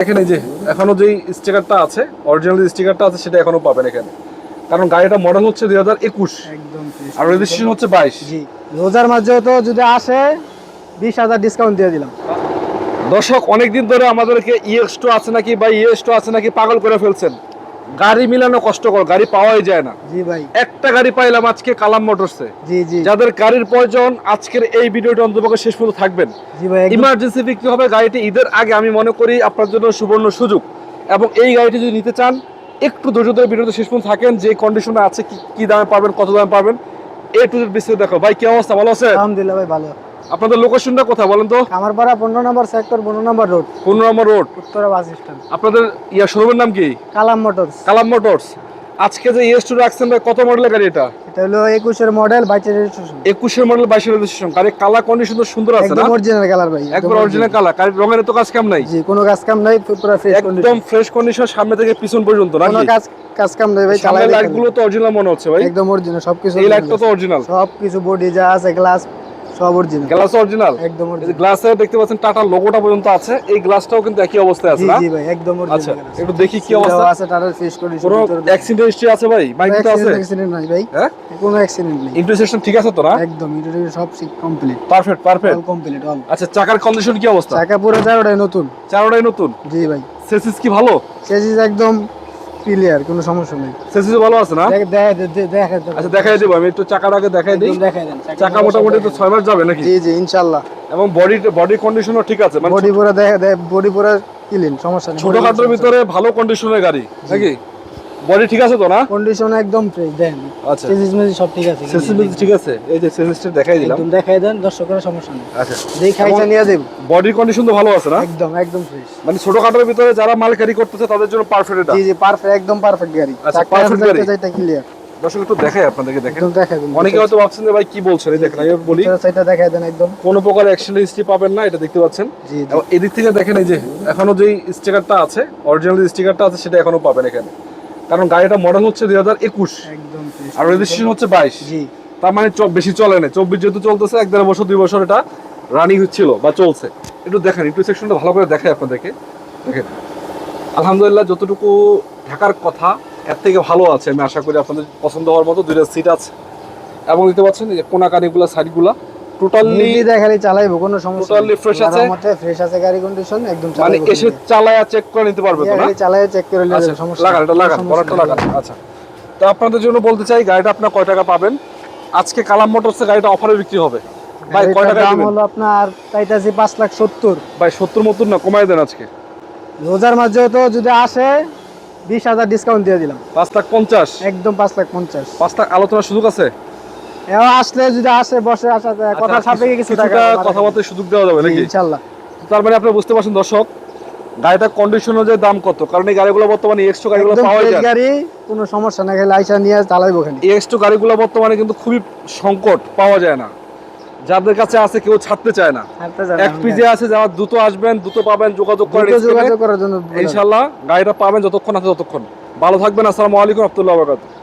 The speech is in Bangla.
দেখেন এই যে এখনো যেই স্টিকারটা আছে, অরিজিনাল স্টিকারটা আছে সেটা এখনো পাবেন এখানে। কারণ গাড়িটা মডেল হচ্ছে 2021 একদম আর রেজিস্ট্রেশন হচ্ছে 22। জি, রোজার মাঝে তো যদি আসে 20,000 ডিসকাউন্ট দিয়ে দিলাম। দর্শক অনেকদিন ধরে আমাদেরকে EX2 আছে নাকি বা ES2 আছে নাকি পাগল করে ফেলছেন। গাড়ি মিলানো কষ্টকর, গাড়ি পাওয়াই যায় না। জি ভাই, একটা গাড়ি পাইলাম আজকে কালাম মোটরসে। জি জি যাদের গাড়ির প্রয়োজন আজকের এই ভিডিওটা অন্তত শেষ পর্যন্ত থাকবেন। জি ভাই, ইমার্জেন্সি বিক্রি হবে গাড়িটি ঈদের আগে, আমি মনে করি আপনার জন্য সুবর্ণ সুযোগ। এবং এই গাড়িটি যদি নিতে চান একটু ধৈর্য ধরে ভিডিওতে শেষ পর্যন্ত থাকেন, যে কন্ডিশনে আছে, কি দামে পাবেন, কত দামে পাবেন, A to Z বিস্তারিত দেখো। ভাই কি অবস্থা, ভালো আছেন? আলহামদুলিল্লাহ ভাই, ভালো। আপনাদের লোকেশনটা কোথায় বলেন তো? কামারপাড়া 15 নম্বর সেক্টর, 15 নম্বর রোড, 15 নম্বর রোড, উত্তরা বাস স্ট্যান্ড। আপনাদের শোরুমের নাম কি? কালাম মোটরস। কালাম মোটরস। আজকে যে ES2 রাখছেন ভাই, কত মডেলের গাড়ি এটা? এটা হলো 21 এর মডেল, 22 এর রেজিস্ট্রেশন। 21 এর মডেল, 22 এর রেজিস্ট্রেশন। গাড়ির কালার কন্ডিশন তো সুন্দর আছে না? একদম অরিজিনাল কালার ভাই, একবার অরিজিনাল কালার। গাড়ির রঙের তো কাজ কাম নাই। জি, কোনো কাজ কাম নাই, পুরো ফ্রেশ একদম কন্ডিশন। ফ্রেশ কন্ডিশন, সামনে থেকে পিছন পর্যন্ত নাকি? কোনো কাজ কাম নাই ভাই, চালাই সামনের দেখেন। লাইটগুলো তো অরিজিনাল মনে হচ্ছে ভাই। একদম অরিজিনাল সবকিছু। এই লাইটটা তো অরিজিনাল, সবকিছু, বডি যা আছে, গ্লাস সব অরিজিনাল। গ্লাস অরিজিনাল, একদম এই অরিজিনাল। গ্লাসে দেখতে পাচ্ছেন টাটার লোগোটা পর্যন্ত আছে। এই গ্লাসটাও কিন্তু একই অবস্থায় আছে জি না? জি ভাই, একদম আচ্ছা, অরিজিনাল। একটু দেখি কি অবস্থা আছে, টাটার ফ্রেশ কন্ডিশন। কোনো অ্যাক্সিডেন্ট হিস্ট্রি আছে ভাই? বাইক তো আছে? অ্যাক্সিডেন্ট নাই ভাই, হ্যাঁ, কোনো অ্যাক্সিডেন্ট নেই। ইন্টারসেকশন ঠিক আছে তো না? একদম ইন্টারভিউ সব complete, perfect perfect. All complete all. আচ্ছা, চাকার কন্ডিশন কি অবস্থা? চাকা পুরো চারটাই নতুন। চারোটাই নতুন। জি ভাই, সেসিস কি ভালো? চেসিস একদম ক্লিয়ার, কোনো সমস্যা নেই। সেসিস ভালো আছে না? আচ্ছা, দেখাই দেবো আমি একটু চাকাটাকে দেখাই দিই। দেখাই দেন চাকা মোটামুটি তো 6 মাস যাবে নাকি? জি জি ইনশাআল্লাহ। এবং বডি কন্ডিশনও ঠিক আছে, মানে বডি পুরো বডি পুরো ক্লিন, সমস্যা নেই। ছোটখাটোর ভিতরে ভালো কন্ডিশনের গাড়ি নাকি? বডি ঠিক আছে তো না? কন্ডিশন একদম ফ্রেশ দেন। আচ্ছা, চেসিস মেসিস সব ঠিক আছে। সেসিস ঠিক আছে। এই যে সেসিসটা দেখাই দিলাম। একদম দেখাই দেন, দর্শকের সমস্যা নেই। আচ্ছা, দেখাইছা নিয়ে দেব। বডি কন্ডিশন তো ভালো আছে না? একদম একদম ফ্রেশ। মানে ছোটখাটোর ভিতরে যারা মাল ক্যারি করতেছে তাদের জন্য পারফেক্ট এটা। জি জি পারফেক্ট, একদম পারফেক্ট গাড়ি। আচ্ছা, চাকা perfect গাড়ি। চাইতে ক্লিয়ার। দর্শক একটু দেখাই আপনাদেরকে, দেখেন। একদম দেখাই দেন। অনেকে হয়তো ভাবছেন যে ভাই কি বলছেন, এই দেখেন আমি বলি, চাইতে দেখাই দেন একদম। কোনো প্রকার অ্যাক্সিডেন্ট হিস্ট্রি পাবেন না, এটা দেখতে পাচ্ছেন। জি জি এবং এদিক থেকে দেখেন এই যে এখনো যেই স্টিকারটা আছে, অরিজিনাল স্টিকারটা আছে সেটা এখনো পাবেন এখানে। কারণ গাড়িটা মডেল হচ্ছে 2021 একদম ফ্রেশ। আর রেজিস্ট্রেশন হচ্ছে 22। জি, তার মানে বেশি চলে না। 24 যেহেতু চলতেছে, 1.5 বছর 2 বছর এটা রানিং হচ্ছিল বা চলছে। একটু দেখেন, একটু সেকশনটা ভালো করে দেখাই আপনাদেরকে। দেখেন, আলহামদুলিল্লাহ যতটুকু ঢাকার কথা এর থেকে ভালো আছে, আমি আশা করি আপনাদের পছন্দ হওয়ার মতো। 2টা সিট আছে এবং দেখতে পাচ্ছেন এই যে কোনাকানিগুলো, সাইডগুলো টোটালি দেখালে চালাইবো, কোনো সমস্যা টোটালি ফ্রেশ আছে। ফ্রেশ আছে গাড়ি কন্ডিশন, একদম মানে চালাইবো। এসে চালায়া চেক করে নিতে পারবে তো না? গাড়ি চালায় চেক করে নিলে আচ্ছা, সমস্যা লাগান, এটা লাগান, সমস্যা বরাবরটা নেই। লাগান। আচ্ছা, তো আপনাদের জন্য বলতে চাই গাড়িটা আপনার কয় টাকা পাবেন আজকে কালাম মোটরসে? গাড়িটা অফারে বিক্রি হবে ভাই, কয় টাকা দাম দিবেন? হলো আপনার চাইতাছি 5,70,000। ভাই 70 মতো না, কমাই দেন আজকে। রোজার মাঝে তো যদি আসে 20,000 ডিসকাউন্ট দিয়ে দিলাম। 5,50,000। একদম 5,50,000। 5 লাখ আলোচনার সুযোগ আছে? এও আসলে যদি আসে বসে আসা কথা আচ্ছা, সাপেক্ষে কিছু টাকা কথাবার্তার সুযোগ দেওয়া যাবে নাকি? ইনশাআল্লাহ। তার মানে আপনি বুঝতে পারছেন দর্শক, গাড়িটা কন্ডিশন অনুযায়ী দাম কত। কারণ এই গাড়িগুলো বর্তমানে EX2 গাড়িগুলো একদম পাওয়া ফ্রেশ যায়। গাড়ি, কোনো সমস্যা না, খালি আইসা নিয়ে চালাইবো খালি। EX2 গাড়িগুলো বর্তমানে কিন্তু খুবই সংকট, পাওয়া যায় না। যাদের কাছে আছে কেউ ছাড়তে চায় না। এক পিজে আছে, যারা দ্রুত আসবেন, দ্রুত পাবেন, যোগাযোগ করেন। যোগাযোগ করার জন্য ইনশাআল্লাহ গাড়িটা পাবেন যতক্ষণ আছে ততক্ষণ। ভালো থাকবেন। আসসালামু আলাইকুম ওয়া রাহমাতুল্লাহি ওয়া বারাকাতুহু।